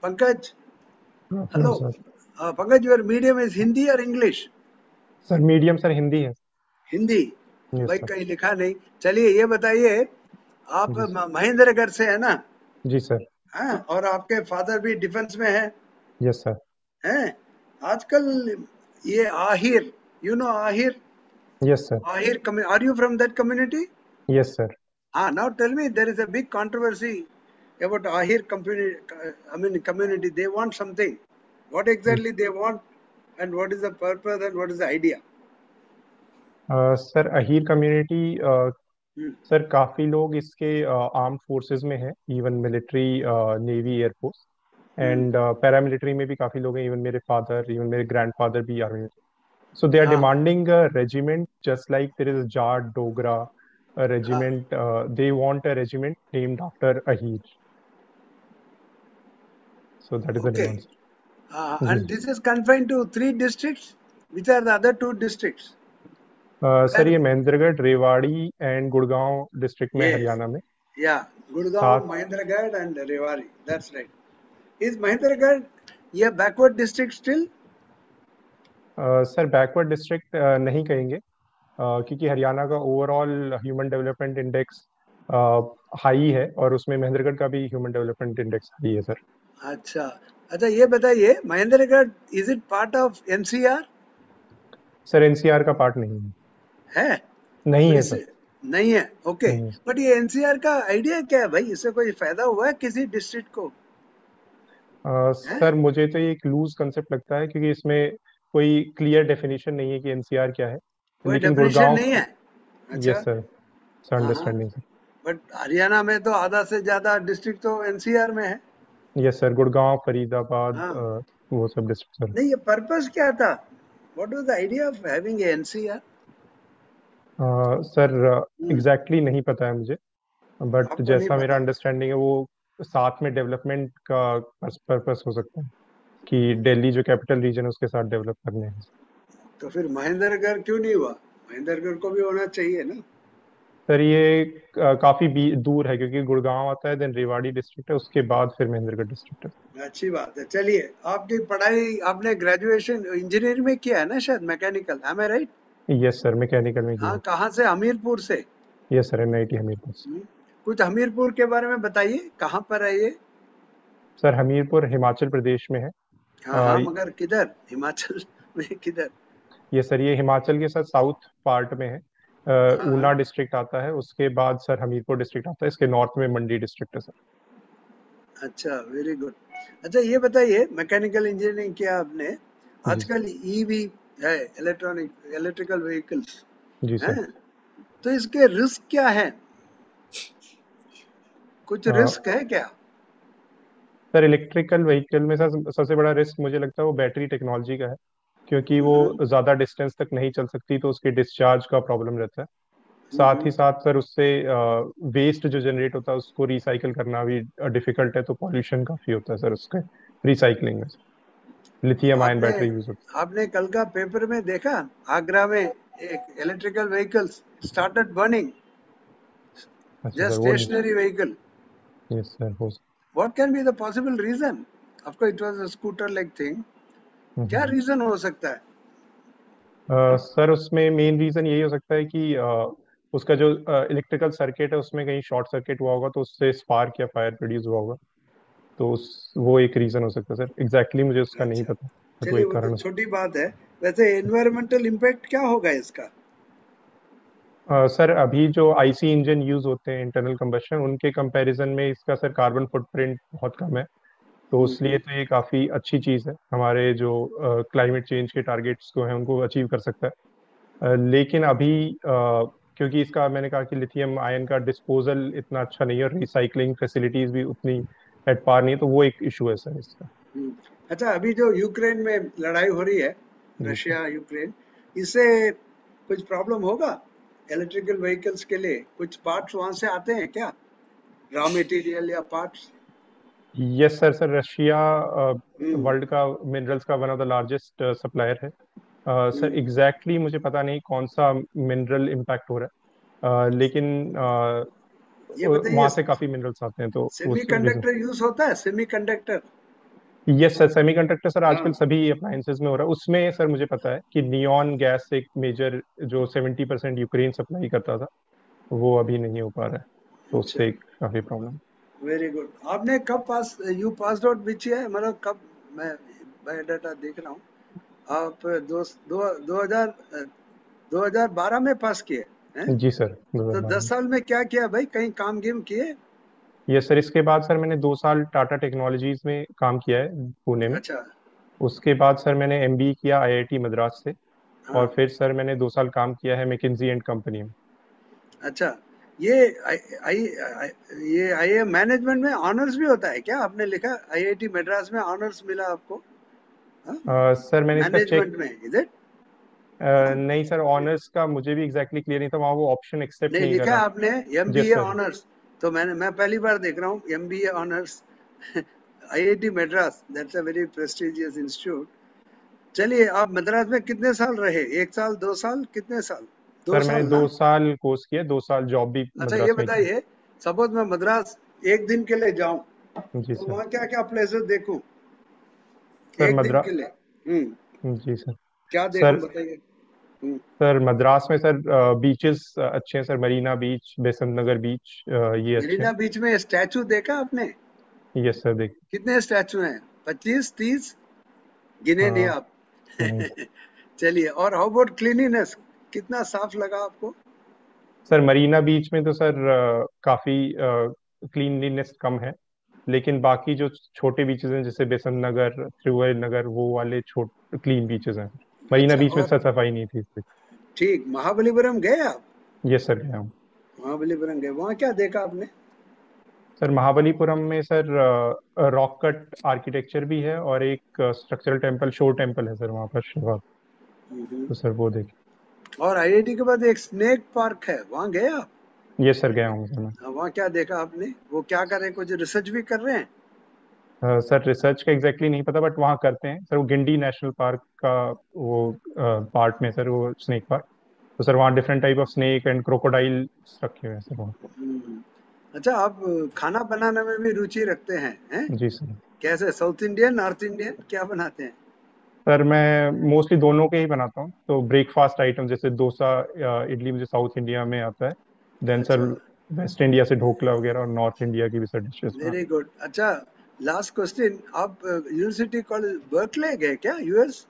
Pankaj, हाँ hello. Sir. Pankaj, your medium is Hindi or English? Sir medium sir Hindi है। हिंदी। तो yes भाई sir. कहीं लिखा नहीं। चलिए ये बताइए, आप जी सर। महेंद्रगढ़ से है ना? जी सर। हाँ, और आपके फादर भी डिफेंस में है? Yes sir. हैं? आजकल ये Ahir, you know Ahir? Yes sir. Ahir, are you from that community? Yes sir. Ah, now tell me, there is a big controversy about Ahir community. I mean, community. They want something. What exactly they want, and what is the purpose, and what is the idea? Sir Ahir community Hmm. Sir काफ़ी लोग इसके armed forces में हैं, even military, navy, air force Hmm. And paramilitary में भी काफ़ी लोग हैं। इवन मेरे फादर, इवन मेरे ग्रैंडफादर भी आर्मी में थे। So they are Ah, demanding a regiment just like there is a Jat, Dogra, a ah, regiment. They want a regiment named after Ahir. So that is the okay. demand, sir. जी And this is confined to three districts. Which are the other two districts? Sir Where? ये Mahendragarh, Rewari and Gurgaon district में, Yes. Haryana में। Yeah. Gurgaon, सात Mahendragarh, and Rewari. That's right. Is Mahendragarh a backward district still? Sir backward district नहीं कहेंगे, क्योंकि हरियाणा का overall human development index high है, और उसमें महेंद्रगढ़ का भी ह्यूमन डेवलपमेंट इंडेक्स हाई है सर। अच्छा। अच्छा ये बताइए, Mahendragarh is it part of NCR? Sir NCR का पार्ट नहीं है। है? नहीं तो है इससे सर। नहीं है, ओके। नहीं है। बट ये एनसीआर का आइडिया क्या है भाई? इससे कोई फायदा हुआ है किसी डिस्ट्रिक्ट को? है? सर मुझे तो ये एक लूज कंसेप्ट लगता है, क्योंकि इसमें कोई क्लियर डेफिनेशन नहीं है कि एनसीआर क्या है। कोई लेकिन डेफिनेशन गुड़गांव। नहीं है? अच्छा। Yes sir. सर हाँ हाँ। Understanding sir. बट हरियाणा में तो आधा से ज्यादा डिस्ट्रिक्ट तो एनसीआर में है। यस सर, गुड़गांव, फरीदाबाद, हाँ। वो सब डिस्ट्रिक्ट सर। नहीं, ये पर्पस क्या था? What was the idea of having NCR? Sir exactly नहीं पता है मुझे, बट आपको नहीं जैसा मेरा पता? अंडरस्टैंडिंग है वो साथ में डेवलपमेंट का पर्पस हो सकता है, कि दिल्ली जो कैपिटल रीजन है उसके साथ डेवलप करने हैं। तो फिर महेंद्रगढ़ क्यों नहीं हुआ? महेंद्रगढ़ को भी होना चाहिए ना? सर ये काफी दूर है, क्योंकि गुड़गांव आता है, देन रेवाड़ी डिस्ट्रिक्ट है, उसके बाद फिर महेंद्रगढ़ डिस्ट्रिक्ट है। अच्छी बात है। चलिए, आपकी पढ़ाई आपने ग्रेजुएशन इंजीनियरिंग में किया है ना, शायद मैकेनिकल, एम आई राइट? यस सर, मैकेनिकल में किया हाँ, है। कहाँ से? हमीरपुर से? यस सर, एनआईटी हमीरपुर से। हम्म, कुछ हमीरपुर के बारे में बताइए, कहाँ पर है ये? सर हमीरपुर हिमाचल प्रदेश में है। हाँ हाँ, मगर किधर? हिमाचल में किधर? ये सर ये हिमाचल के साथ साउथ पार्ट में है। हाँ हाँ। ऊना डिस्ट्रिक्ट आता है, उसके बाद सर हमीरपुर डिस्ट्रिक्ट आता है, इसके नॉर्थ में मंडी डिस्ट्रिक्ट है सर। अच्छा, वेरी गुड। अच्छा ये बताइए, मैकेनिकल इंजीनियरिंग किया आपने, जी सर। आजकल ईवी है, इलेक्ट्रिकल व्हीकल्स जी सर। हैं, तो इसके रिस्क क्या है? कुछ रिस्क है क्या? सर इलेक्ट्रिकल व्हीकल में सर सबसे बड़ा रिस्क मुझे लगता है वो बैटरी टेक्नोलॉजी का है, क्योंकि वो हम्म, ज़्यादा डिस्टेंस तक नहीं चल सकती, तो उसके डिस्चार्ज का प्रॉब्लम रहता है। साथ हम्म। ही साथ सर उससे वेस्ट जो जनरेट होता है उसको रिसाइकल करना भी डिफिकल्ट है, तो पॉल्यूशन काफ़ी होता है सर उसके रिसाइकलिंग में। लिथियम आयन आपने बैटरी यूज होती आपने कल का पेपर में देखा, आगरा में एक इलेक्ट्रिकल व्हीकल्स स्टार्टेड बर्निंग, है। अच्छा सर जस्ट वो नहीं। Stationary vehicle. यस सर हो। What can be the possible reason? Of course it was a scooter like thing. क्या हम्म। रीजन हो सकता है? सर उसमें मेन रीजन यही हो सकता है कि उसका जो इलेक्ट्रिकल सर्किट है उसमें कहीं शॉर्ट सर्किट हुआ होगा, तो उससे स्पार्क या फायर प्रोड्यूस हुआ होगा। तो वो एक रीजन हो सकता है सर, एग्जैक्टली मुझे उसका नहीं अच्छा, पता, बट वो चलिए एक वो तो कारण हो छोटी बात है। वैसे एनवायरमेंटल इम्पैक्ट क्या होगा इसका? सकता है। सर अभी जो आईसी इंजन यूज होते हैं, इंटरनल कंबशन, उनके कंपैरिजन में इसका सर कार्बन फुटप्रिंट बहुत कम है। तो इसलिए हम्म। तो ये काफ़ी अच्छी चीज़ है, हमारे जो क्लाइमेट चेंज के टारगेट्स को हैं उनको अचीव कर सकता है। लेकिन अभी क्योंकि इसका मैंने कहा कि लिथियम आयन का डिस्पोजल इतना अच्छा नहीं है, और रिसाइकलिंग फैसिलिटीज भी उतनी एट पार नहीं है, तो वो एक इशू है सर इसका। हम्म। अच्छा, अभी जो यूक्रेन में लड़ाई हो रही है, जी सर। रशिया यूक्रेन, इससे कुछ प्रॉब्लम होगा? इलेक्ट्रिकल व्हीकल्स के लिए कुछ पार्ट्स वहां से आते हैं क्या? रॉ मटेरियल या parts? Yes sir. Sir Russia hmm. World का मिनरल्स का one of the largest supplier है। Sir hmm. मुझे पता नहीं कौन सा मिनरल इम्पैक्ट हो रहा है, लेकिन ये बताइए, वहाँ से काफ़ी मिनरल्स आते हैं, तो उस रीजन। सेमीकंडक्टर यूज होता है? Semiconductor? Yes sir, semiconductor sir आजकल हाँ सभी अप्लायंसेस में हो रहा है। उसमें सर मुझे पता है कि नियॉन गैस एक मेजर जो 70% यूक्रेन सप्लाई करता था, वो अभी नहीं हो पा रहा है, तो अच्छा, उससे काफी प्रॉब्लम। Very good. आपने कब पास, यू पास आउट विच है, मतलब कब? मैं बायोडाटा देख रहा हूँ। आप दो 2000 2012 में पास किए हैं? जी सर, तो 2012 10 में। साल में क्या किया भाई, कहीं काम गेम किए? यस सर, इसके बाद सर मैंने 2 साल टाटा टेक्नोलॉजीज में काम किया है पुणे में। अच्छा। उसके बाद सर मैंने एमबीए किया आईआईटी मद्रास से। हाँ। और फिर सर मैंने 2 साल काम किया है मैकिंजी एंड कंपनी में। अच्छा, ये आई आई ये आई मैनेजमेंट में ऑनर्स भी होता है क्या? आपने लिखा आईआईटी मद्रास में ऑनर्स मिला आपको? हाँ, सर मैंने इसका चेक। मैनेजमेंट में, इज इट? नहीं सर, ऑनर्स का मुझे भी एग्जैक्टली क्लियर नहीं था, वहाँ वो ऑप्शन एक्सेप्ट नहीं नहीं कर लिखा रहा है था। आपने, यस एमबीए सर। ऑनर्स। तो मैं पहली बार देख रहा हूँ MBA honours. IIT Madras, that's a very prestigious institute. चलिए, आप मद्रास में कितने साल रहे? 1 साल, 2 साल, कितने साल? दो सर मैंने साल ना? 2 साल कोर्स किया, 2 साल जॉब भी अच्छा, ये मद्रास में की। बताइए, सपोज मैं मद्रास एक दिन के लिए जाऊं, जी तो सर। वहाँ क्या क्या प्लेसेस देखूं सर एक दिन मद्रा के लिए? हम्म। जी सर। क्या देखूं सर बताइए। हम्म। सर मद्रास में सर बीचेस अच्छे हैं सर, मरीना बीच, बेसंत नगर बीच, ये अच्छे मरीना हैं। बीच में स्टैचू देखा आपने? यस सर, देख। कितने स्टैचू हैं? 25, 30? गिने नहीं आप? नहीं चलिए, और हाउ अबाउट क्लीनिनेस, कितना साफ लगा आपको? सर, मरीना बीच में तो सर काफी क्लीनलीनेस कम है। लेकिन बाकी जो छोटे बीचेस हैं जैसे बेसंत नगर, त्रिवेल नगर, वो वाले छोटे क्लीन बीचेस हैं। मरीना अच्छा, बीच में और सर सफाई नहीं थी इसलिए। ठीक, महाबलीपुरम गए आप? यस सर, गया हूँ। महाबलीपुरम गए, वहाँ क्या देखा आपने? सर महाबलीपुरम में सर रॉक कट आर्किटेक्चर भी है, और एक स्ट्रक्चरल टेम्पल, शोर टेम्पल है सर वहाँ पर शिवा। हम्म। तो सर वो देखे। और आईआईटी के बाद एक स्नेक पार्क है, वहाँ गए आप? यस सर, गया हूँ सर मैं। वहाँ क्या देखा आपने? वो क्या कर रहे हैं, कुछ रिसर्च भी कर रहे हैं? सर रिसर्च का एग्जैक्टली नहीं पता, बट वहाँ करते हैं सर, वो गिंडी नेशनल पार्क का वो पार्ट में सर, वो स्नेक पार्क। तो सर वहाँ different type of snake and crocodiles रखे हुए हैं सर वहाँ। हम्म। अच्छा, आप खाना बनाने में भी रुचि रखते हैं? जी सर। कैसे, साउथ इंडियन, नॉर्थ इंडियन, क्या बनाते हैं? सर मैं मोस्टली दोनों के ही बनाता हूँ। तो ब्रेकफास्ट आइटम जैसे डोसा या इडली मुझे साउथ इंडिया में आता है। देन सर अच्छा, वेस्ट इंडिया से ढोकला वगैरह, और नॉर्थ इंडिया की भी सर डिशेस वेरी बनाता गुड। अच्छा, लास्ट क्वेश्चन, आप यूनिवर्सिटी कॉलेज बर्कले गए क्या, यूएस?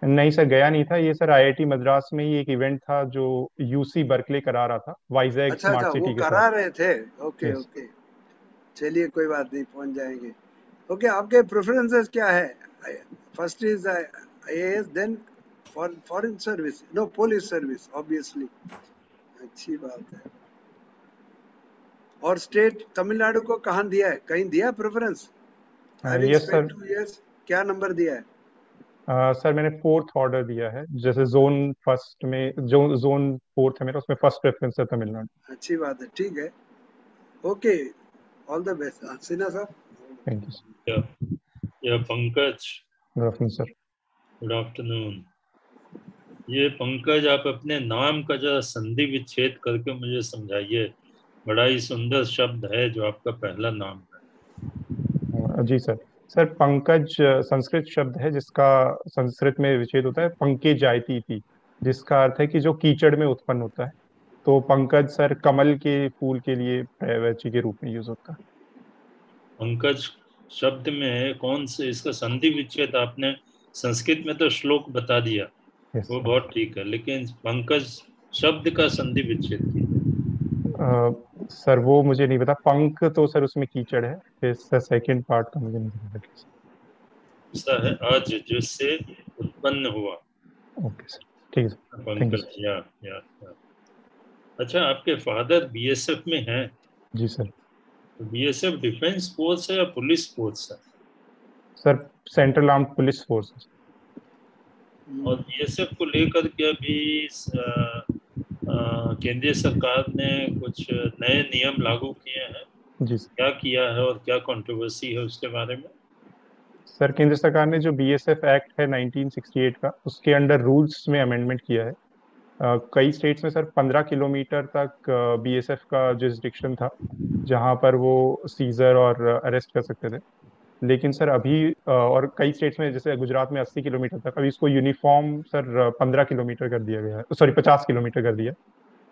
हूँ। नहीं सर, गया नहीं था। ये सर आईआईटी मद्रास में ही एक इवेंट था जो यूसी बर्कले करा रहा था वाइजैक अच्छा अच्छा, स्मार्ट वो सिटी के साथ। करा रहे थे। Okay yes. ओके। चलिए, कोई बात नहीं, पहुंच जाएंगे। ओके, आपके प्रेफरेंसेस क्या है? First is IAS, then foreign service, no, police service obviously. अच्छी बात है। और स्टेट तमिलनाडु को कहाँ दिया है, कहीं दिया preference? Having yes spent sir. 2 years, क्या नंबर दिया है? सर मैंने फोर्थ ऑर्डर दिया है, जैसे जोन फर्स्ट में, जो जोन फोर्थ है मेरा, उसमें फर्स्ट प्रेफरेंस है तमिलनाडु। अच्छी बात है, ठीक है। Okay, all the best Sinha साहब। Thank you Yeah, yeah, Pankaj, sir. Sir good afternoon. ये पंकज, आप अपने नाम का जरा संधि विच्छेद करके मुझे समझाइए। बड़ा ही सुंदर शब्द है जो आपका पहला नाम जी सर। सर पंकज संस्कृत शब्द है जिसका संस्कृत में विच्छेद होता है पंके जायती थी, जिसका अर्थ है कि जो कीचड़ में उत्पन्न होता है। तो पंकज सर कमल के फूल के लिए पर्यायवाची के रूप में यूज होता है। पंकज शब्द में कौन से इसका संधि विच्छेद आपने संस्कृत में तो श्लोक बता दिया, यस वो सर। बहुत ठीक है, लेकिन पंकज शब्द का संधि विच्छेद कीजिए। सर वो मुझे नहीं पता। पंख तो सर उसमें कीचड़ है, फिर सर सेकंड पार्ट का मुझे नहीं पता। ऐसा है, अज, जिससे उत्पन्न हुआ। ओके सर, ठीक है sir, thank you Pankaj, sir. या। अच्छा, आपके फादर बीएसएफ में हैं? जी सर। तो बीएसएफ डिफेंस फोर्स है या पुलिस फोर्स है? Sir central arm police force. और बीएसएफ को लेकर के अभी केंद्रीय सरकार ने कुछ नए नियम लागू किए हैं। जी सर। क्या किया है और क्या कंट्रोवर्सी है उसके बारे में? सर केंद्र सरकार ने जो बीएसएफ एक्ट है 1968 का, उसके अंडर रूल्स में अमेंडमेंट किया है। कई स्टेट्स में सर 15 किलोमीटर तक बीएसएफ का जुरिस्डिक्शन था, जहां पर वो सीजर और अरेस्ट कर सकते थे। लेकिन सर अभी और कई स्टेट्स में जैसे गुजरात में 80 किलोमीटर तक, अभी इसको यूनिफॉर्म सर 15 किलोमीटर कर दिया गया है, सॉरी 50 किलोमीटर कर दिया।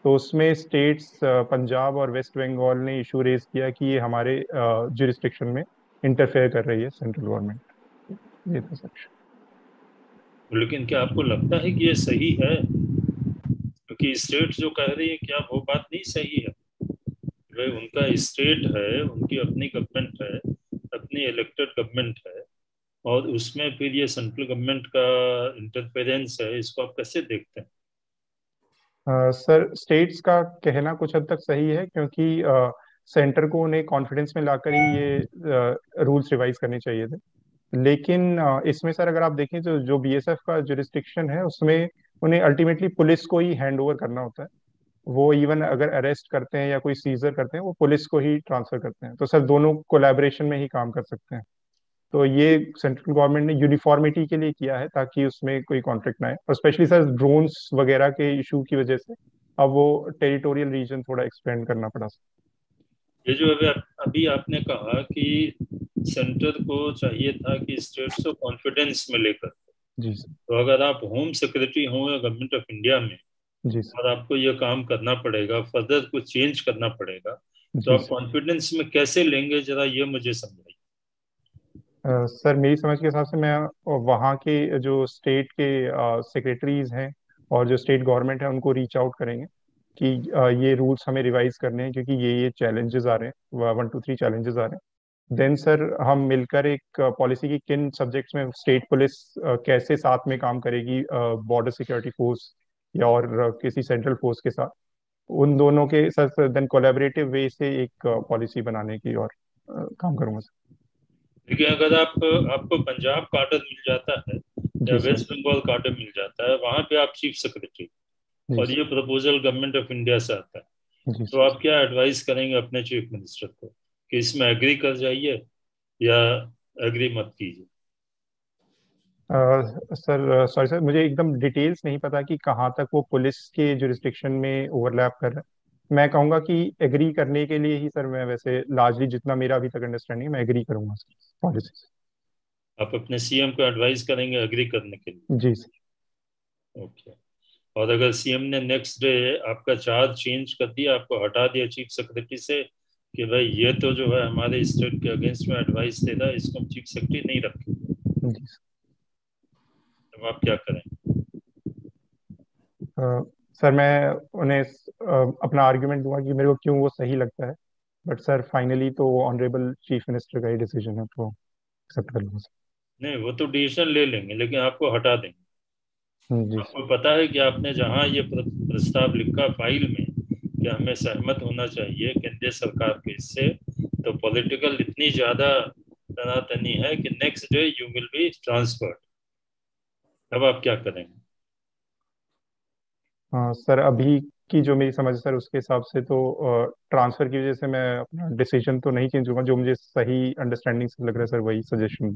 तो उसमें स्टेट्स पंजाब और वेस्ट बंगाल ने इशू रेज किया कि ये हमारे जुरिस्डिक्शन में इंटरफेयर कर रही है सेंट्रल गवर्नमेंट। ये था सर। लेकिन क्या आपको लगता है कि ये सही है? क्योंकि स्टेट जो कह रही है, क्या वो बात नहीं सही है? भाई उनका स्टेट है, उनकी अपनी गवर्नमेंट है, अपनी इलेक्टेड गवर्नमेंट है, और उसमें फिर ये सेंट्रल गवर्नमेंट का इंटरफेरेंस है, इसको आप कैसे देखते हैं? सर स्टेट्स का कहना कुछ हद तक सही है, क्योंकि सेंटर को उन्हें कॉन्फिडेंस में लाकर ही ये रूल्स रिवाइज करने चाहिए थे। लेकिन इसमें सर अगर आप देखें तो जो बीएसएफ का जुरिस्डिक्शन है उसमें उन्हें अल्टीमेटली पुलिस को ही हैंड ओवर करना होता है। वो इवन अगर अरेस्ट करते हैं या कोई सीजर करते हैं वो पुलिस को ही ट्रांसफर करते हैं। तो सर दोनों कोलैबोरेशन में ही काम कर सकते हैं। तो ये सेंट्रल गवर्नमेंट ने यूनिफॉर्मिटी के लिए किया है ताकि उसमें कोई कॉन्फ्लिक्ट ना आए, और स्पेशली सर ड्रोन्स वगैरह के इशू की वजह से अब वो टेरिटोरियल रीजन थोड़ा एक्सपेंड करना पड़ा। ये जो अभी आपने कहा कि सेंटर को चाहिए था कि स्टेट्स को कॉन्फिडेंस में लेकर, जी सर। तो अगर आप होम सेक्रेटरी हो या गवर्नमेंट ऑफ इंडिया में, जी सर। और आपको ये काम करना पड़ेगा, फर्दर कुछ चेंज करना पड़ेगा, तो जी आप कॉन्फिडेंस में कैसे लेंगे, जरा ये मुझे समझाइए। सर मेरी समझ के हिसाब से मैं वहाँ के जो स्टेट के सेक्रेटरीज हैं और जो स्टेट गवर्नमेंट है उनको रीच आउट करेंगे कि ये रूल्स हमें रिवाइज करने हैं, क्योंकि ये चैलेंजेस आ रहे हैं, 1 2 3 चैलेंजेस आ रहे हैं। देन सर हम मिलकर एक पॉलिसी की किन सब्जेक्ट्स में स्टेट पुलिस कैसे साथ में काम करेगी बॉर्डर सिक्योरिटी फोर्स या और किसी सेंट्रल फोर्स के साथ, उन दोनों के साथ देन कोलैबोरेटिव वे से एक पॉलिसी बनाने की और काम करूंगा सर। देखिए, अगर आपको पंजाब कार्डर मिल जाता है या जी सर। वेस्ट बंगाल कार्डर मिल जाता है, वहां पे आप चीफ सेक्रेटरी, जी और सर। ये प्रपोजल गवर्नमेंट ऑफ इंडिया से आता है, जी तो आप क्या एडवाइस करेंगे अपने चीफ मिनिस्टर को कि इसमें एग्री कर जाइए या एग्री मत कीजिए? सर सॉरी सर, मुझे एकदम डिटेल्स नहीं पता कि कहाँ तक वो पुलिस के जुरिस्डिक्शन में ओवरलैप कर रहा है। मैं कहूँगा कि एग्री करने के लिए ही सर, मैं वैसे लार्जली जितना मेरा अभी तक अंडरस्टैंडिंग है मैं एग्री करूंगा सर पॉलिसी से। आप अपने सीएम को एडवाइस करेंगे एग्री करने के लिए? जी सर। ओके। और अगर सीएम ने नेक्स्ट डे आपका चार्ज चेंज कर दिया, आपको हटा दिया चीफ सेक्रेटरी से, कि भाई ये तो जो है हमारे स्टेट के अगेंस्ट में एडवाइस दे रहा है, इसको हम चीफ सेक्रेटरी नहीं रखेंगे, जी सर। तो आप क्या करें? सर मैं उन्हें अपना आर्ग्यूमेंट दूंगा कि मेरे को क्यों वो सही लगता है, बट सर फाइनली तो ऑनरेबल चीफ मिनिस्टर का ही डिसीजन है, तो एक्सेप्ट कर लूंगा सर। नहीं, वो तो डिसीजन ले लेंगे, लेकिन आपको हटा देंगे। जी सर। आपको पता है कि आपने जहां ये प्रस्ताव लिखा फाइल में कि हमें सहमत होना चाहिए केंद्रीय सरकार के इससे, तो पॉलिटिकल इतनी ज्यादा तनातनी है कि next day you will be transferred. अब आप क्या करेंगे? हाँ सर, अभी की जो मेरी समझ है सर उसके हिसाब से तो ट्रांसफर की वजह से मैं अपना डिसीजन तो नहीं चेंज होगा, जो मुझे सही अंडरस्टैंडिंग से लग रहा है सर वही सजेशन।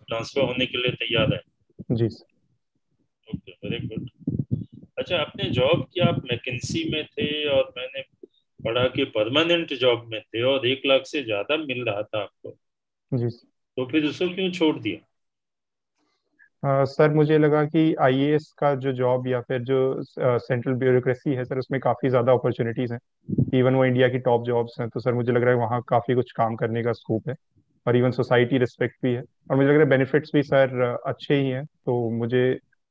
ट्रांसफर होने के लिए तैयार है? जी सर। Okay, very good. अच्छा, आपने जॉब किया, आप मैकेंसी में थे, और मैंने पढ़ा कि परमानेंट जॉब में थे और 1 लाख से ज्यादा मिल रहा था आपको, जी सर। तो फिर उसको क्यों छोड़ दिया? सर मुझे लगा कि आईएएस का जो जॉब या फिर जो सेंट्रल ब्यूरोक्रेसी है सर उसमें काफ़ी ज़्यादा अपॉर्चुनिटीज़ हैं। इवन वो इंडिया की टॉप जॉब्स हैं, तो सर मुझे लग रहा है वहाँ काफ़ी कुछ काम करने का स्कोप है, और इवन सोसाइटी रिस्पेक्ट भी है, और मुझे लग रहा है बेनिफिट्स भी सर अच्छे ही हैं। तो मुझे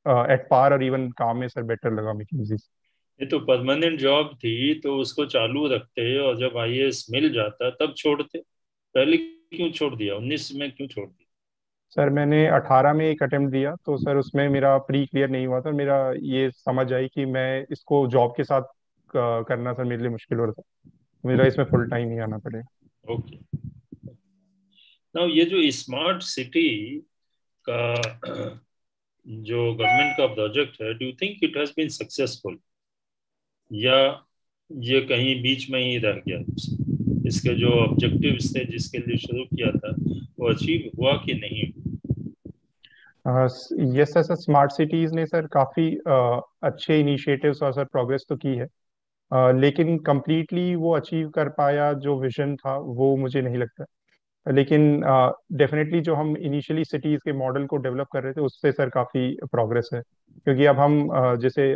एट पार और इवन काम में सर बेटर लगा मैकिंजी। ये तो परमानेंट जॉब थी, तो उसको चालू रखते, और जब आईएएस मिल जाता तब छोड़ते। पहले क्यों छोड़ दिया? 19 में क्यों छोड़ दिया? सर मैंने 18 में एक अटेम्प्ट दिया, तो सर उसमें मेरा प्री क्लियर नहीं हुआ था। मेरा ये समझ आई कि मैं इसको जॉब के साथ करना सर मेरे लिए मुश्किल हो रहा था। मेरा इसमें फुल टाइम ही आना पड़ेगा। ओके। नाउ ये जो स्मार्ट सिटी का जो गवर्नमेंट का प्रोजेक्ट है, do you think it has been successful, या ये कहीं बीच में ही रह गया? इसके जो ऑब्जेक्टिव्स थे जिसके लिए शुरू किया था, वो अचीव हुआ कि नहीं? यस सर, स्मार्ट सिटीज ने सर काफ़ी अच्छे इनिशिएटिव्स और सर प्रोग्रेस तो की है, लेकिन कंप्लीटली वो अचीव कर पाया जो विजन था वो मुझे नहीं लगता। लेकिन डेफिनेटली जो हम इनिशियली सिटीज के मॉडल को डेवलप कर रहे थे उससे सर काफ़ी प्रोग्रेस है, क्योंकि अब हम जैसे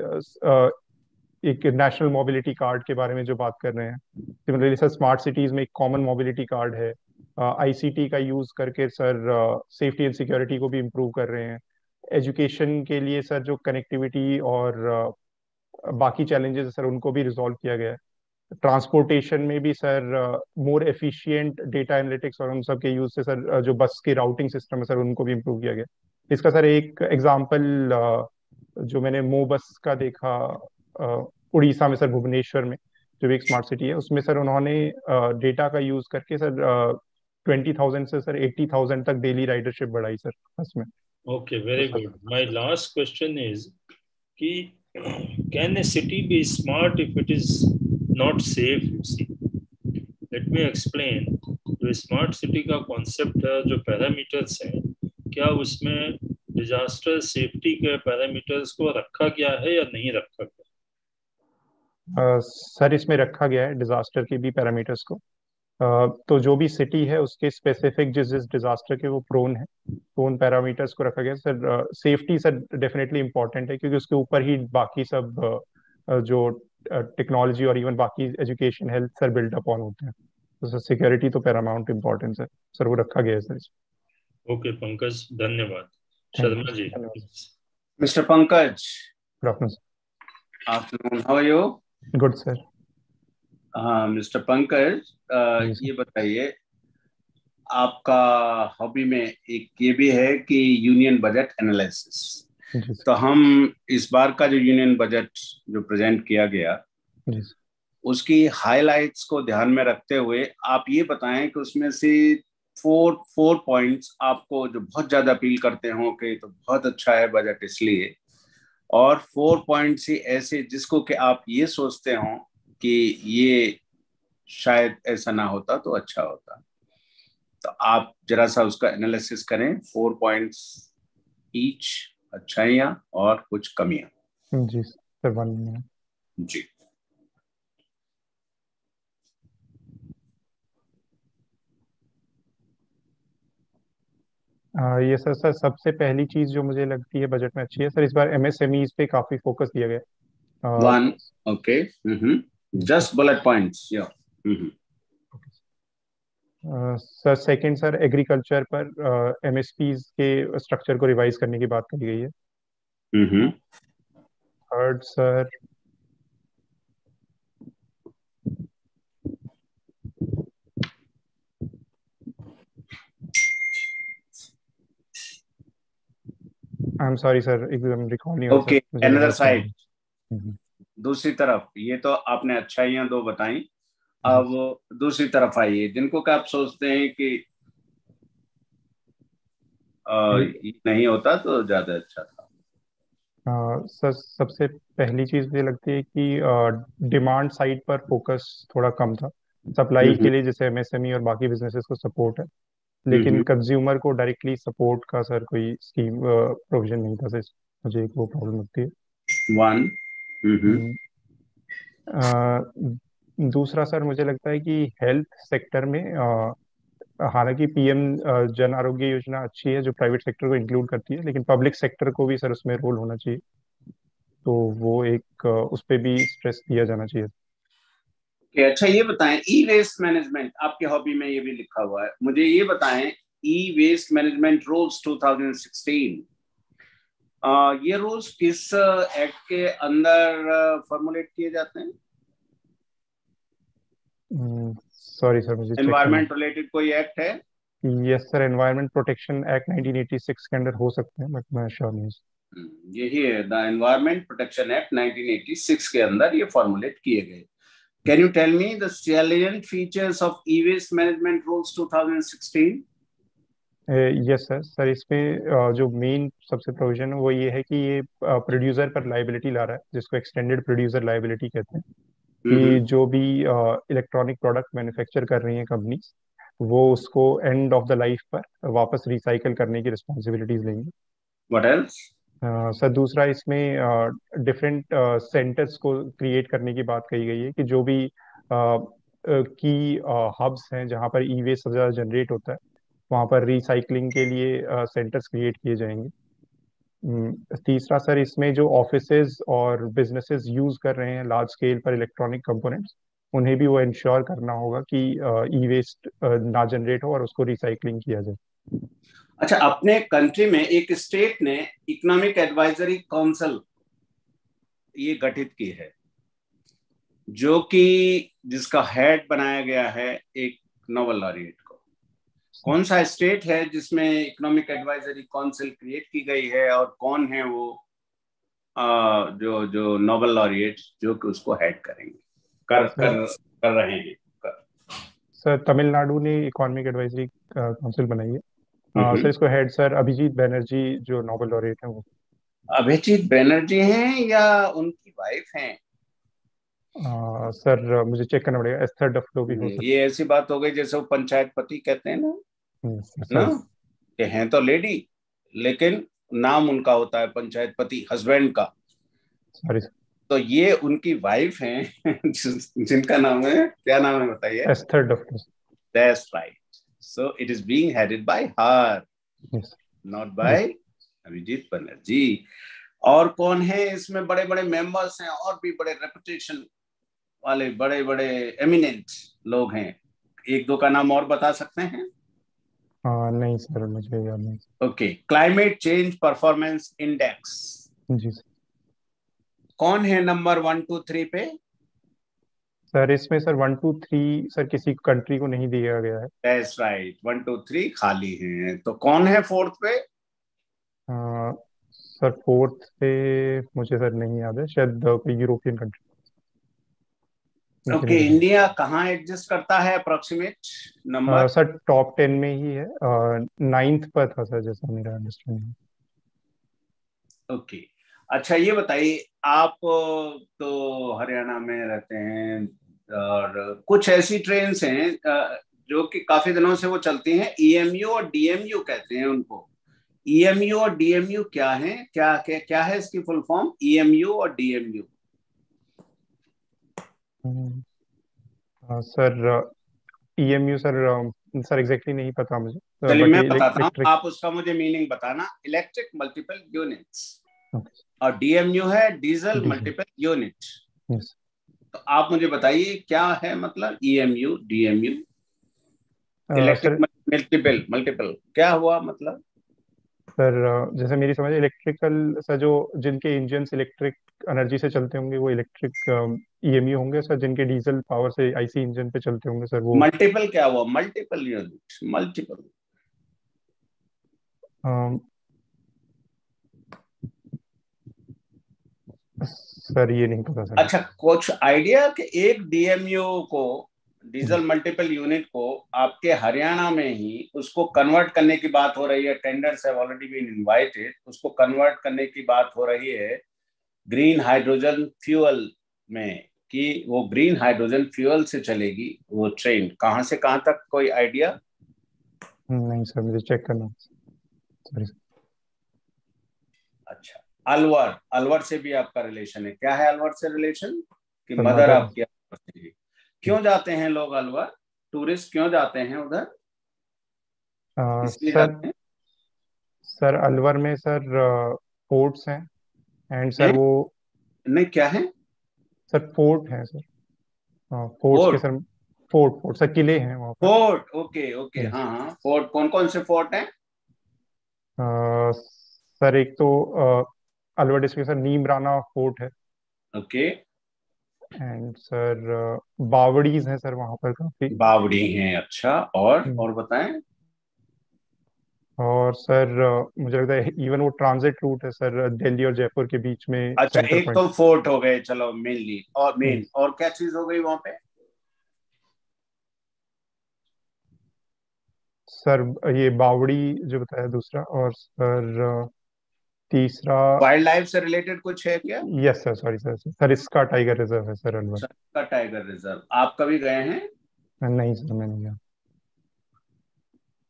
एक नेशनल मोबिलिटी कार्ड के बारे में जो बात कर रहे हैं, सिमिलरली सर स्मार्ट सिटीज में एक कॉमन मोबिलिटी कार्ड है। आईसीटी का यूज करके सर सेफ्टी एंड सिक्योरिटी को भी इम्प्रूव कर रहे हैं। एजुकेशन के लिए सर जो कनेक्टिविटी और बाकी चैलेंजेस है सर उनको भी रिजॉल्व किया गया है। ट्रांसपोर्टेशन में भी sir more efficient data analytics और उन सब के यूज से सर जो बस के राउटिंग सिस्टम है सर उनको भी इम्प्रूव किया गया। इसका सर एक एग्जांपल जो मैंने मो बस का देखा उड़ीसा में सर, भुवनेश्वर में जो भी एक स्मार्ट सिटी है, उसमें सर उन्होंने डेटा का यूज करके सर 20,000 से सर 80,000 तक डेली राइडरशिप बढ़ाई सर बस में। Okay, very good. My last question is कि can a city be smart if it is not safe? You see, let me explain. जो स्मार्ट सिटी का कॉन्सेप्ट है, जो पैरामीटर्स हैं, क्या उसमें डिजास्टर सेफ्टी के पैरामीटर्स को रखा गया है या नहीं रखा गया? सर इसमें रखा गया है डिजास्टर के भी पैरामीटर्स को। तो जो भी सिटी है उसके स्पेसिफिक जिस जिस डिजास्टर के वो प्रोन है तो उन पैरामीटर्स को रखा गया sir. Safety sir definitely important है, क्योंकि उसके ऊपर ही बाकी सब जो टेक्नोलॉजी और इवन बाकी education health sir build upon होते हैं। तो सर सिक्योरिटी तो पैरामाउंट इम्पोर्टेंस है सर, वो रखा गया है सर। ओके पंकज, धन्यवाद। Sharma ji. Mister Pankaj, good afternoon. Afternoon, how are you? Good sir. हाँ मिस्टर पंकज, ये बताइए, आपका हॉबी में एक ये भी है कि यूनियन बजट एनालिसिस। तो हम इस बार का जो यूनियन बजट जो प्रेजेंट किया गया उसकी हाइलाइट्स को ध्यान में रखते हुए आप ये बताएं कि उसमें से फोर पॉइंट्स आपको जो बहुत ज्यादा अपील करते हो कि तो बहुत अच्छा है बजट इसलिए, और 4 पॉइंट्स ही ऐसे जिसको कि आप ये सोचते हो कि ये शायद ऐसा ना होता तो अच्छा होता। तो आप जरा सा उसका एनालिसिस करें, 4 पॉइंट्स ईच, अच्छाइयाँ और कुछ कमियां। जी सर। जी ये सर सबसे पहली चीज जो मुझे लगती है बजट में अच्छी है सर, इस बार एमएसएमईज पे काफी फोकस दिया गया। One, okay, just bullet points, या सर सेकंड सर एग्रीकल्चर पर एमएसपीज के स्ट्रक्चर को रिवाइज करने की बात कही गई है। Third sir I am sorry sir, एकदम रिकॉल नहीं हो ओके, अनदर साइड, दूसरी तरफ, ये तो आपने अच्छाइयाँ 2 बताई, अब दूसरी तरफ आइए जिनको का आप सोचते हैं कि ये नहीं होता तो ज्यादा अच्छा था। सर सबसे पहली चीज मुझे लगती है कि डिमांड साइड पर फोकस थोड़ा कम था। सप्लाई के लिए जैसे एमएसएमई और बाकी बिजनेसेस को सपोर्ट है, लेकिन कंज्यूमर को डायरेक्टली सपोर्ट का सर कोई स्कीम प्रोविजन नहीं था सर। मुझे एक वो प्रॉब्लम लगती है। वन। दूसरा सर मुझे लगता है कि हेल्थ सेक्टर में हालांकि पीएम जन आरोग्य योजना अच्छी है जो प्राइवेट सेक्टर को इंक्लूड करती है, लेकिन पब्लिक सेक्टर को भी सर उसमें रोल होना चाहिए, तो वो एक उस पर भी स्ट्रेस दिया जाना चाहिए। अच्छा ये बताएं, ई वेस्ट मैनेजमेंट आपके हॉबी में ये भी लिखा हुआ है, मुझे ये बताएं ई वेस्ट मैनेजमेंट रूल्स 2016, ये रूल्स किस एक्ट के अंदर फॉर्मुलेट किए जाते हैं? सॉरी सर, मुझे एनवायरमेंट रिलेटेड कोई एक्ट है? Yes sir, environment protection act 1986 के अंदर हो सकते हैं, बट मैं श्योर नहीं। यही है, द एनवायरमेंट प्रोटेक्शन एक्ट 1986 के अंदर ये फॉर्मुलेट किए गए। Can you tell me the salient features of e-waste management rules 2016? Yes sir इसमें जो मेन सबसे प्रोविजन है वो ये है कि ये प्रोड्यूसर पर लाइबिलिटी ला रहा है, जिसको एक्सटेंडेड प्रोड्यूसर लाइबिलिटी कहते हैं, कि जो भी इलेक्ट्रॉनिक प्रोडक्ट मैन्युफैक्चर कर रही हैं कंपनीज, वो उसको एंड ऑफ द लाइफ पर वापस रिसाइकल करने की रिस्पॉन्सिबिलिटीज लेंगी। What else? सर दूसरा इसमें डिफरेंट सेंटर्स को क्रिएट करने की बात कही गई है कि जो भी की हब्स हैं जहाँ पर ई वेस्ट सबसे ज़्यादा जनरेट होता है, वहाँ पर रिसाइकलिंग के लिए सेंटर्स क्रिएट किए जाएंगे। तीसरा सर, इसमें जो ऑफिसेज और बिजनेसेस यूज कर रहे हैं लार्ज स्केल पर इलेक्ट्रॉनिक कंपोनेंट्स, उन्हें भी वो इंश्योर करना होगा कि ई वेस्ट ना जनरेट हो और उसको रिसाइकलिंग किया जाए। अच्छा, अपने कंट्री में एक स्टेट ने इकोनॉमिक एडवाइजरी काउंसिल ये गठित की है, जो कि जिसका हेड बनाया गया है एक नोबेल लॉरिएट को। कौन सा स्टेट है जिसमें इकोनॉमिक एडवाइजरी काउंसिल क्रिएट की गई है, और कौन है वो जो नोबेल लॉरिएट जो कि उसको हेड करेंगे, कर रहे हैं? सर तमिलनाडु ने इकोनॉमिक एडवाइजरी काउंसिल बनाई है। सर इसको हेड सर अभिजीत बैनर्जी जो नोबेल लॉरिएट हैं वो। अभिजीत बैनर्जी हैं या उनकी वाइफ हैं? सर मुझे चेक करना पड़ेगा, एस्थर डफ्लो भी हो सकता ये ऐसी बात हो गई जैसे वो पंचायत पति कहते हैं ना, है। कि हैं तो लेडी लेकिन नाम उनका होता है पंचायत पति, हस्बैंड का। सॉरी। तो ये उनकी वाइफ हैं जिनका नाम है, क्या नाम है बताइए? Esther Duflo. That's right. So it is being headed by her, Yes. not by Abhijit Banerjee. और कौन है इसमें बड़े बड़े मेंबर्स हैं, और भी बड़े रेपुटेशन वाले बड़े बड़े एमिनेंट लोग हैं? एक दो का नाम और बता सकते हैं? नहीं सर, मुझे याद नहीं। Okay, climate change performance index, जी सर। कौन है नंबर 1 2 3 पे? सर इसमें सर 1 2 3 सर किसी कंट्री को नहीं दिया गया है। That's right, 1 2 3 खाली हैं। तो कौन है फोर्थ पे? सर फोर्थ पे मुझे सर नहीं याद है, शायद कोई यूरोपियन कंट्री। ओके, इंडिया कहाँ एग्जिस्ट करता है अप्रोक्सीमेट नंबर? सर टॉप 10 में ही है, 9th पर था सर, जैसा मेरा अंडरस्टैंडिंग। ओके, अच्छा ये बताइए, आप तो हरियाणा में रहते हैं, और कुछ ऐसी ट्रेन हैं जो कि काफी दिनों से वो चलती हैं, ईएमयू और डीएमयू कहते हैं उनको। ईएमयू और डीएमयू क्या है, क्या है इसकी फुल फॉर्म, ईएमयू और DMU? Sir EMU sir exactly नहीं पता मुझे। चलिए मैं बताता हूँ, आप उसका मुझे मीनिंग बताना। इलेक्ट्रिक मल्टीपल यूनिट्स, और डीएमयू है डीजल मल्टीपल यूनिट। तो आप मुझे बताइए क्या है मतलब ईएमयू डीएमयू, इलेक्ट्रिक मल्टीपल क्या हुआ मतलब? सर जैसे मेरी समझ इलेक्ट्रिकल सर, जो जिनके इंजन्स इलेक्ट्रिक एनर्जी से चलते होंगे वो इलेक्ट्रिक ईएमयू होंगे सर, जिनके डीजल पावर से आईसी इंजन पे चलते होंगे सर वो। मल्टीपल क्या हुआ? Multiple unit, multiple. सर ये नहीं पता सर। अच्छा, कुछ आइडिया कि एक डीएमयू को, डीजल मल्टीपल यूनिट को, आपके हरियाणा में ही उसको कन्वर्ट करने की बात हो रही है, tenders have already been invited, उसको कन्वर्ट करने की बात हो रही है ग्रीन हाइड्रोजन फ्यूल में, कि वो ग्रीन हाइड्रोजन फ्यूल से चलेगी वो ट्रेन। कहां से कहां तक, कोई आइडिया? नहीं सर, मुझे चेक करना। सॉरी। अच्छा, अलवर, अलवर से भी आपका रिलेशन है? क्या है अलवर से रिलेशन? कि मदर आपकी अलवर से। क्यों जाते हैं लोग अलवर, टूरिस्ट क्यों जाते हैं उधर, इसलिए जाते हैं? सर अलवर में सर फोर्ट्स हैं, एंड सर वो नहीं क्या है सर, फोर्ट है सर। फोर्ट्स के सर, फोर्ट सर किले हैं वहाँ पर। फोर्ट, ओके ओके, हाँ हाँ, फोर्ट कौन कौन से फोर्ट हैं? सर एक तो अलवर डिस्ट्रिक्ट सर नीम राना फोर्ट है। ओके। एंड सर बावड़ीज हैं सर वहाँ पर काफी। बावड़ी हैं, अच्छा, और बताएं। और सर मुझे लगता है इवन वो ट्रांजिट रूट है सर, दिल्ली और जयपुर के बीच में। अच्छा, एक तो फोर्ट हो गए, चलो मेनली, और मेन और क्या चीज हो गई वहां पे? सर ये बावड़ी जो बताया दूसरा, और सर तीसरा वाइल्ड लाइफ से रिलेटेड कुछ है क्या? Yes sir, sorry sir, sir इसका टाइगर रिजर्व है सर अलवर। इसका टाइगर रिजर्व, आप कभी गए हैं? नहीं सर, मैं नहीं गया।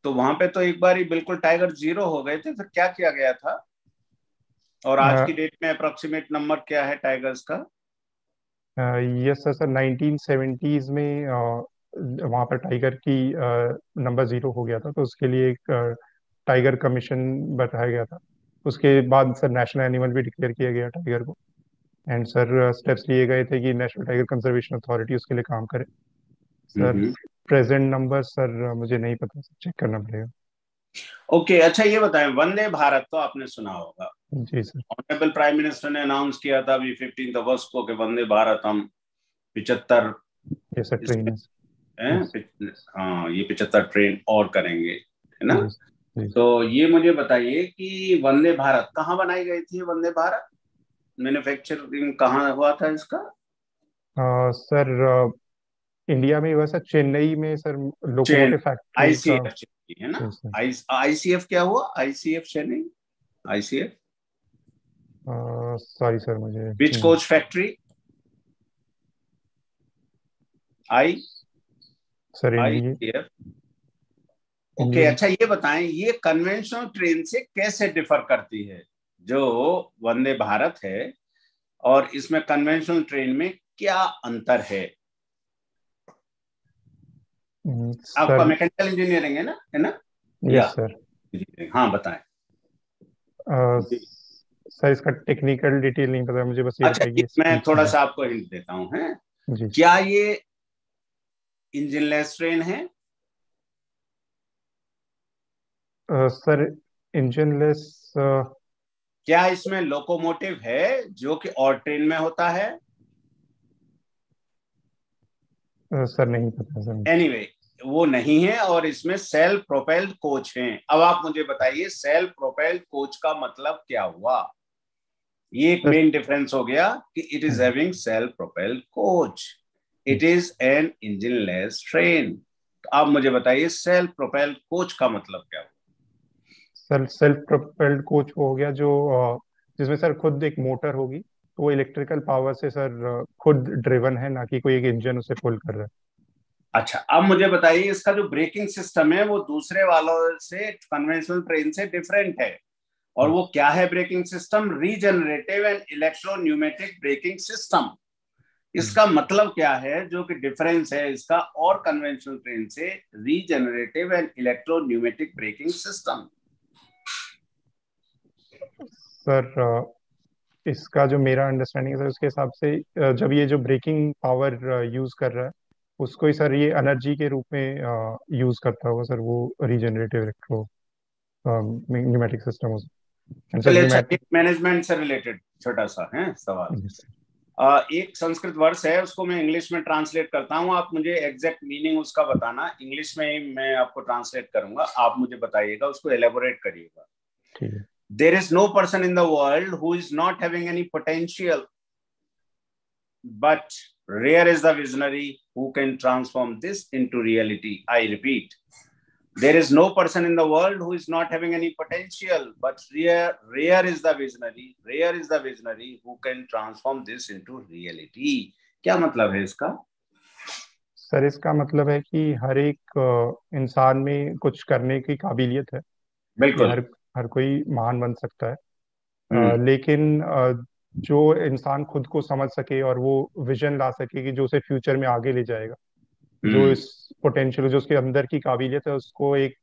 तो वहां पे तो एक बार ही बिल्कुल टाइगर जीरो हो गए थे, फिर क्या किया गया था? और आज की डेट में अप्रोक्सीमेट नंबर क्या है टाइगर्स का? यस सर 1970s में वहाँ पर टाइगर की नंबर 0 हो गया था, तो उसके लिए एक टाइगर कमीशन बताया गया था। उसके बाद सर नेशनल एनिमल भी डिक्लेयर किया गया टाइगर को। एंड सर स्टेप्स लिए गए थे कि नेशनल टाइगर कंजर्वेशन अथॉरिटी उसके लिए काम करे। सर प्रेजेंट नंबर सर मुझे नहीं पता, सर चेक करना पड़ेगा। ओके, अच्छा ये बताएं, वंदे भारत तो आपने सुना होगा। जी सर। ऑनरेबल प्राइम मिनिस्टर ने अनाउंस किया था अभी 15 अगस्त को कि वंदे भारत हम 75 ये सर ट्रेन है। हाँ, ये 75 ट्रेन और करेंगे, है ना। जी। तो ये मुझे बताइए कि वंदे भारत कहाँ बनाई गई थी? वंदे भारत मैन्युफैक्चरिंग कहाँ हुआ था इसका? सर इंडिया में हुआ सर, चेन्नई में सर, लोकोमोटिव फैक्ट्री का। आईसीएफ चेन्नई है ना। आईसीएफ क्या हुआ? ICF Chennai, ICF. Sorry sir मुझे। Which coach factory? Sir ICF. Okay, अच्छा ये बताएं, ये कन्वेंशनल ट्रेन से कैसे डिफर करती है जो वंदे भारत है, और इसमें कन्वेंशनल ट्रेन में क्या अंतर है? आपका मैकेनिकल इंजीनियरिंग है ना? Yes sir. हाँ बताएं। सर इसका टेक्निकल डिटेल नहीं पता मुझे, बस ये अच्छा, बताइए। मैं थोड़ा सा आपको हिंट देता हूँ, है जी। क्या ये इंजनलेस ट्रेन है? Sir engineless. क्या इसमें लोकोमोटिव है जो कि और ट्रेन में होता है? सर नहीं पता सर। एनीवे, वो नहीं है, और इसमें सेल्फ प्रोपेल्ड कोच हैं। अब आप मुझे बताइए सेल्फ प्रोपेल्ड कोच का मतलब क्या हुआ? ये एक मेन डिफरेंस हो गया कि it is having self propelled coach, it is an engineless train. तो आप मुझे बताइए सेल्फ प्रोपेल्ड कोच का मतलब क्या हुआ? सर सेल्फ प्रोपेल्ड कोच हो गया जो जिसमें सर खुद एक मोटर होगी, तो वो इलेक्ट्रिकल पावर से सर खुद ड्रिवन है, ना कि कोई एक इंजन उसे पुल कर रहा है। अच्छा, अब मुझे बताइए इसका जो ब्रेकिंग सिस्टम है वो दूसरे वालों से, कन्वेंशनल ट्रेन से डिफरेंट है, और वो क्या है braking system? Regenerative and electropneumatic braking system. इसका मतलब क्या है जो कि डिफरेंस है इसका और कन्वेंशनल ट्रेन से? Regenerative and electropneumatic braking system. Sir इसका जो मेरा अंडरस्टैंडिंग है सर, उसके हिसाब से जब ये जो ब्रेकिंग पावर यूज कर रहा है, उसको ही सर ये एनर्जी के रूप में यूज करता होगा सर, वो रीजनरेटिव इलेक्ट्रो न्यूमेटिक सिस्टम हो। चलिए, अच्छा, मैनेजमेंट से रिलेटेड छोटा सा है सवाल। एक संस्कृत वर्ड्स है, उसको मैं इंग्लिश में ट्रांसलेट करता हूँ, आप मुझे एग्जैक्ट मीनिंग उसका बताना। इंग्लिश में ही मैं आपको ट्रांसलेट करूंगा, आप मुझे बताइएगा, उसको एलेबोरेट करिएगा। ठीक है। There is no person in the world who is not having any potential, but rare is the visionary who can transform this into reality. I repeat, there is no person in the world who is not having any potential, but rare is the visionary who can transform this into reality. क्या मतलब है इसका? Sir इसका मतलब है कि हर एक इंसान में कुछ करने की काबिलियत है। बिल्कुल। हर कोई महान बन सकता है, लेकिन जो इंसान खुद को समझ सके और वो विजन ला सके कि जो उसे फ्यूचर में आगे ले जाएगा, जो इस पोटेंशियल, जो उसके अंदर की काबिलियत है, उसको एक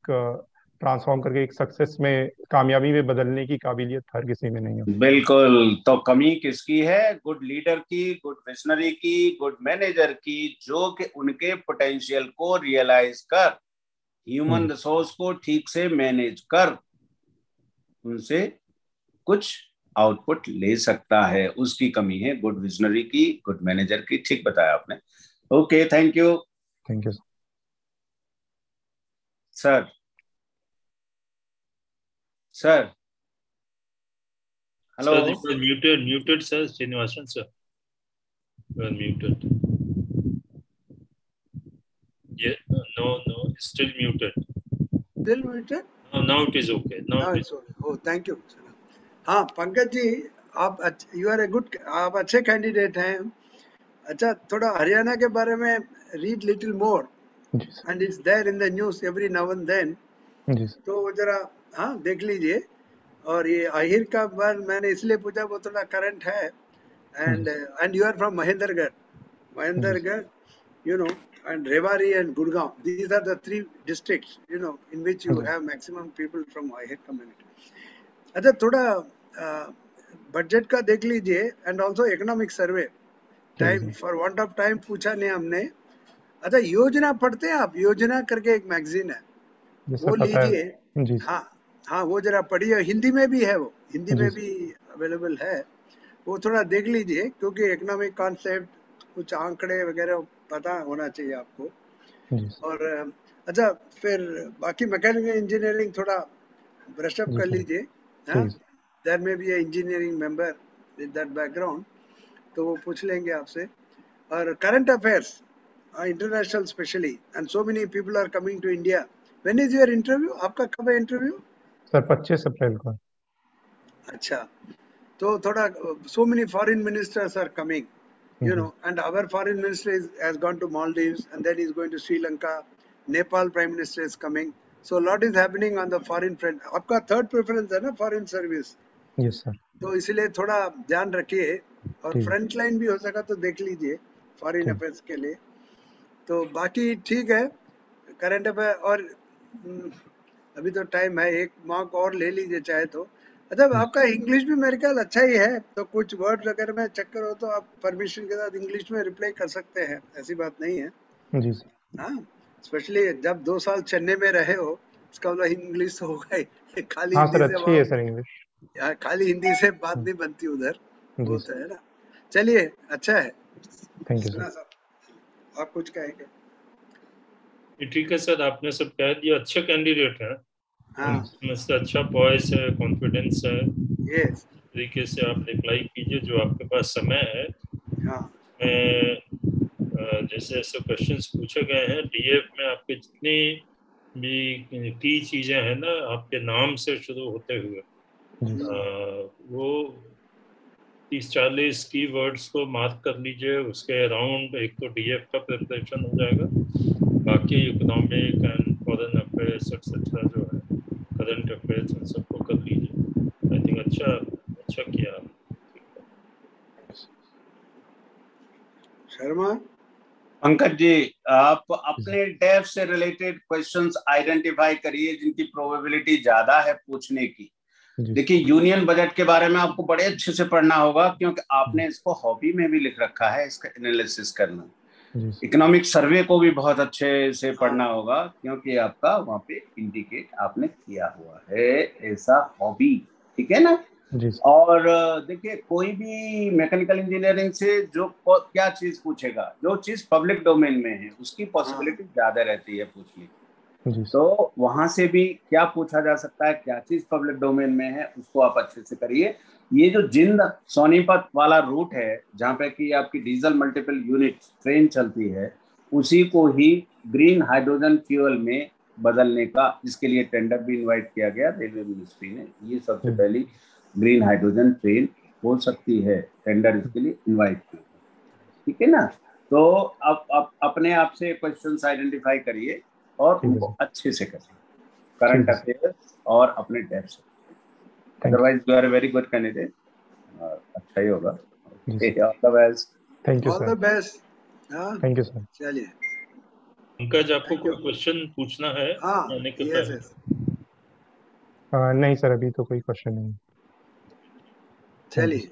ट्रांसफॉर्म करके एक सक्सेस में, कामयाबी में बदलने की काबिलियत हर किसी में नहीं है। बिल्कुल। तो कमी किसकी है? गुड लीडर की, गुड विजनरी की, गुड मैनेजर की, जो कि उनके पोटेंशियल को रियलाइज कर, ह्यूमन रिसोर्स को ठीक से मैनेज कर, उनसे कुछ आउटपुट ले सकता है, उसकी कमी है गुड विजनरी की, गुड मैनेजर की। ठीक बताया आपने। Okay, thank you. Thank you sir. Sir hello. muted sir, Srinivasan sir, you are muted. Yeah, no, still muted. Still muted? Now it is okay. Now it's okay. Oh, thank you. हाँ पंकज जी, आप you R a good, आप अच्छे candidate हैं। अच्छा, थोड़ा हरियाणा के बारे में read little more, and it's there in the news every now and then, तो जरा हाँ देख लीजिए। और ये अहिर का बार मैंने इसलिए पूछा, वो थोड़ा करंट है, and you are from Mahendragarh, Mahendragarh, you know, and Rewari and Gurgaon. These are the 3 districts, you know, in which you have maximum people from whitehead community. अच्छा, थोड़ा बजट का देख लीजिए, and also economic survey. Time for want of time पूछा नहीं हमने. अच्छा, योजना पढ़ते हैं आप? योजना करके एक मैगजीन है, वो लीजिए. हाँ हाँ, वो जरा पढ़िए. हिंदी में भी है, वो हिंदी में भी अवेलेबल है. वो थोड़ा देख लीजिए, क्योंकि इकोनॉमिक कॉन्सेप्ट, कुछ आंकड़े वगैरह पता होना चाहिए आपको. और अच्छा, फिर बाकी मैकेनिकल इंजीनियरिंग थोड़ा ब्रश अप कर लीजिए. देयर में be engineering member with that background, तो वो पूछ लेंगे आपसे. और current affairs, international specially, and so many people are coming to India. When is your interview? आपका कब है इंटरव्यू? सर 25 अप्रैल को. अच्छा, तो थोड़ा, so many foreign ministers are coming, you know, and our foreign minister has gone to Maldives, and then he's going to Sri Lanka. Nepal prime minister is coming. So a lot is happening on the foreign front. आपका third preference है ना foreign service? Yes sir. तो इसलिए थोड़ा ध्यान रखिए, और front line भी हो सका तो देख लीजिए फॉरेन अफेयर्स के लिए. तो बाकी ठीक है, करंट अफेयर. और अभी तो टाइम है, एक मार्क और ले लीजिए चाहे तो. अच्छा, आपका इंग्लिश भी मेरे ख्याल अच्छा ही है, तो कुछ वर्ड अगर में चक्कर हो तो आप परमिशन के साथ इंग्लिश में रिप्लाई कर सकते हैं, ऐसी बात नहीं है. जी सर. हाँ, स्पेशली जब 2 साल चेन्नई में रहे हो, इसका मतलब इंग्लिश तो होगा ही. खाली हाँ सर, अच्छी है सर इंग्लिश. खाली हिंदी से बात नहीं बनती उधर, वो तो है ना. चलिए, अच्छा है. Thank you sir. आप कुछ कहेंगे? ठीक है सर, आपने सब कह दिया. अच्छे कैंडिडेट है. हाँ, अच्छा वॉइस है, कॉन्फिडेंस है. यस, तरीके से आप रिप्लाई कीजिए जो आपके पास समय है. हाँ, जैसे ऐसे क्वेश्चंस पूछे गए हैं, डीएफ में आपके जितनी भी की चीजें हैं ना, आपके नाम से शुरू होते हुए, वो 30-40 की वर्ड्स को मार्क कर लीजिए. उसके अराउंड एक तो डीएफ का प्रिपरेशन हो जाएगा, बाकी economic and foreign affairs etcetera जो है, करंट अफेयर्स, इन सबको कर लीजिए. आई थिंक अच्छा किया. शर्मा. पंकज जी, आप अपने डेफ से रिलेटेड क्वेश्चंस आइडेंटिफाई करिए जिनकी प्रोबेबिलिटी ज्यादा है पूछने की. देखिए, यूनियन बजट के बारे में आपको बड़े अच्छे से पढ़ना होगा, क्योंकि आपने इसको हॉबी में भी लिख रखा है, इसका एनालिसिस करना. इकोनॉमिक सर्वे को भी बहुत अच्छे से पढ़ना होगा, क्योंकि आपका वहां पे इंडिकेट आपने किया हुआ है ऐसा हॉबी. ठीक है ना? और देखिए, कोई भी मैकेनिकल इंजीनियरिंग से जो क्या चीज पूछेगा, जो चीज पब्लिक डोमेन में है उसकी पॉसिबिलिटी ज्यादा रहती है पूछने की. तो वहां से भी क्या पूछा जा सकता है, क्या चीज पब्लिक डोमेन में है, उसको आप अच्छे से करिए. ये जो जिंद सोनीपत वाला रूट है, जहाँ पे कि आपकी डीजल मल्टीपल यूनिट ट्रेन चलती है, उसी को ही ग्रीन हाइड्रोजन फ्यूल में बदलने का, जिसके लिए टेंडर भी इन्वाइट किया गया रेलवे मिनिस्ट्री ने. ये सबसे पहली ग्रीन हाइड्रोजन ट्रेन हो सकती है, टेंडर इसके लिए इन्वाइट किया. ठीक है ना? तो अब अपने आप से क्वेश्चंस आइडेंटिफाई करिए और उनको अच्छे से करिए, करंट अफेयर्स और अपने डेफ से. Otherwise you are very good candidate. अच्छा ही होगा. All the best. Thank you sir. All the best. Thank you sir. चलिए, पंकज, आपको कोई क्वेश्चन पूछना है? हाँ, यस. नहीं सर, अभी तो कोई क्वेश्चन नहीं. चलिए.